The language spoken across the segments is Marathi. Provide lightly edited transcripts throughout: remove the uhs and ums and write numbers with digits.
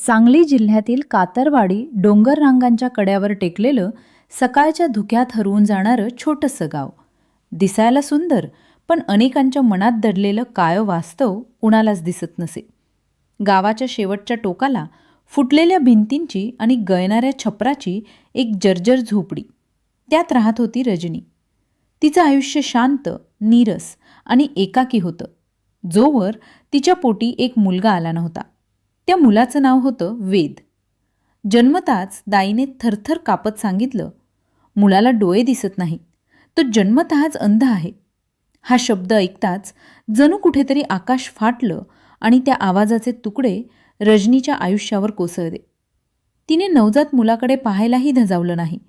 सांगली जिल्ह्यातील कातरवाडी डोंगर रांगांच्या कड्यावर टेकलेलं सकाळच्या धुक्यात हरवून जाणारं छोटंसं गाव. दिसायला सुंदर, पण अनेकांच्या मनात दडलेलं काळं वास्तव कुणालाच दिसत नसे. गावाच्या शेवटच्या टोकाला फुटलेल्या भिंतींची आणि गळणाऱ्या छपराची एक जर्जर झोपडी. त्यात राहत होती रजनी. तिचं आयुष्य शांत, नीरस आणि एकाकी होतं, जोवर तिच्या पोटी एक मुलगा आला नव्हता. त्या मुलाचं नाव होतं वेद. जन्मताच दाईने थरथर कापत सांगितलं, मुलाला डोळे दिसत नाहीत, तो जन्मतःच अंध आहे. हा शब्द ऐकताच जणू कुठेतरी आकाश फाटलं आणि त्या आवाजाचे तुकडे रजनीच्या आयुष्यावर कोसळले. तिने नवजात मुलाकडे पाहायलाही धजावलं नाही.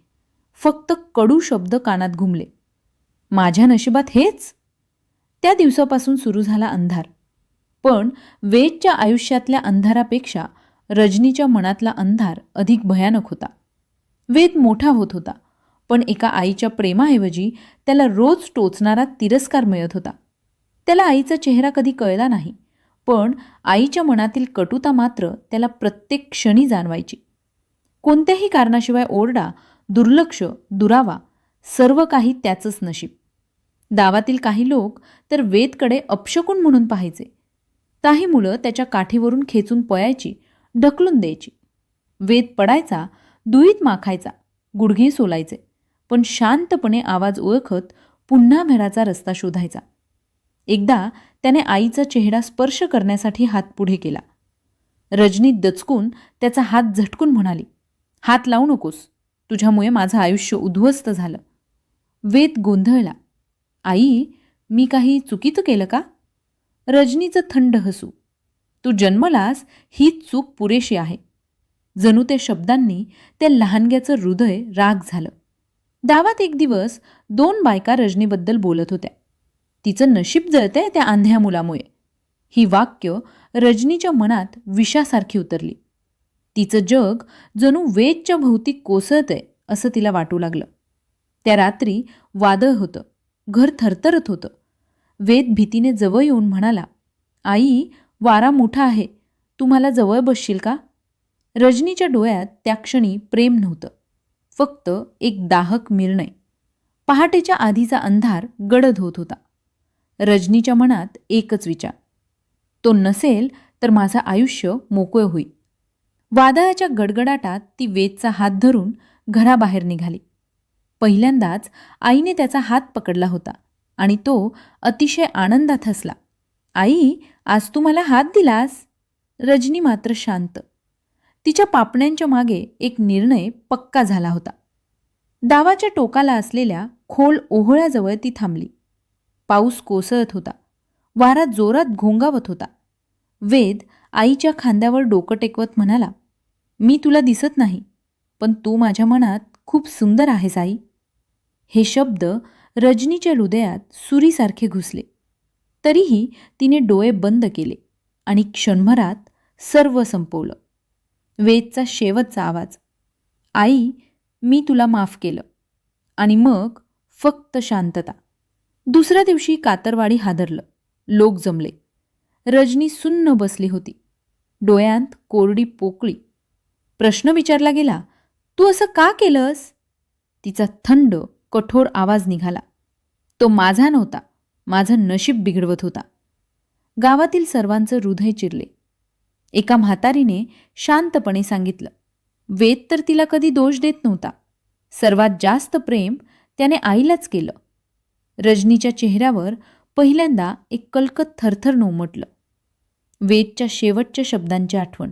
फक्त कडू शब्द कानात घुमले, माझ्या नशिबात हेच. त्या दिवसापासून सुरू झाला अंधार. पण वेदच्या आयुष्यातल्या अंधारापेक्षा रजनीच्या मनातला अंधार अधिक भयानक होता. वेद मोठा होत होता, पण एका आईच्या प्रेमाऐवजी त्याला रोज टोचणारा तिरस्कार मिळत होता. त्याला आईचा चेहरा कधी कळला नाही, पण आईच्या मनातील कटुता मात्र त्याला प्रत्येक क्षणी जाणवायची. कोणत्याही कारणाशिवाय ओरडा, दुर्लक्ष, दुरावा, सर्व काही त्याचंच नशीब. गावातील काही लोक तर वेदकडे अपशकुन म्हणून पाहायचे. काही मुलं त्याच्या काठीवरून खेचून पळायची, ढकलून द्यायची. वेद पडायचा, दुईत माखायचा, गुडघे सोलायचे, पण शांतपणे आवाज ओळखत पुन्हा घराचा रस्ता शोधायचा. एकदा त्याने आईचा चेहरा स्पर्श करण्यासाठी हात पुढे केला. रजनी दचकून त्याचा हात झटकून म्हणाली, हात लावू नकोस, तुझ्यामुळे माझं आयुष्य उद्ध्वस्त झालं. वेद गोंधळला, आई, मी काही चुकीचं केलं का? रजनीचं थंड हसू, तू जन्मलास हीच चूक पुरेशी आहे. जणू त्या शब्दांनी त्या लहानग्याचं हृदय राग झालं. गावात एक दिवस 2 बायका रजनीबद्दल बोलत होत्या. तिचं नशीब जळतंय त्या आंध्या मुलामुळे. ही वाक्य रजनीच्या मनात विषासारखी उतरली. तिचं जग जणू वेदच्या भोवती कोसळतंय असं तिला वाटू लागलं. त्या रात्री वादळ होतं, घर थरथरत होतं. वेद भीतीने जवळ येऊन म्हणाला, आई, वारा मोठा आहे, तू मला जवळ बसशील का? रजनीच्या डोळ्यात त्या क्षणी प्रेम नव्हतं, फक्त एक दाहक निर्णय. पहाटेच्या आधीचा अंधार गडद होत होता. रजनीच्या मनात एकच विचार, तो नसेल तर माझं आयुष्य मोकळं होईल. वादळाच्या गडगडाटात ती वेदचा हात धरून घराबाहेर निघाली. पहिल्यांदाच आईने त्याचा हात पकडला होता आणि तो अतिशय आनंदात हसला. आई, आज तू मला हात दिलास. रजनी मात्र शांत. तिच्या पापण्यांच्या मागे एक निर्णय पक्का झाला होता. गावाच्या टोकाला असलेल्या खोल ओहोळ्याजवळ ती थांबली. पाऊस कोसळत होता, वारा जोरात घोंगावत होता. वेद आईच्या खांद्यावर डोकं टेकवत म्हणाला, मी तुला दिसत नाही, पण तू माझ्या मनात खूप सुंदर आहेस आई. हे शब्द रजनीच्या हृदयात सुरीसारखे घुसले. तरीही तिने डोळे बंद केले आणि क्षणभरात सर्व संपवलं. वेदचा शेवटचा आवाज, आई, मी तुला माफ केलं. आणि मग फक्त शांतता. दुसऱ्या दिवशी कातरवाडी हादरलं. लोक जमले. रजनी सुन्न बसली होती, डोळ्यांत कोरडी पोकळी. प्रश्न विचारला गेला, तू असं का केलंस? तिचा थंड, कठोर आवाज निघाला, तो माझा नव्हता, माझं नशीब बिघडवत होता. गावातील सर्वांचं हृदय चिरले. एका म्हातारीने शांतपणे सांगितलं, वेद तर तिला कधी दोष देत नव्हता. सर्वात जास्त प्रेम त्याने आईलाच केलं. रजनीच्या चेहऱ्यावर पहिल्यांदा एक कलकत थरथर उमटलं. वेदच्या शेवटच्या शब्दांची आठवण,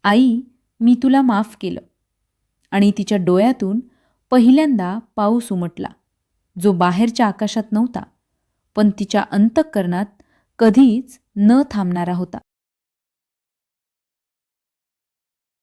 आई, मी तुला माफ केलं. आणि तिच्या डोळ्यातून पहिल्यांदा पाऊस उमटला, जो बाहेरच्या आकाशात नव्हता, पण तिच्या अंतःकरणात कधीच न थांबणारा होता.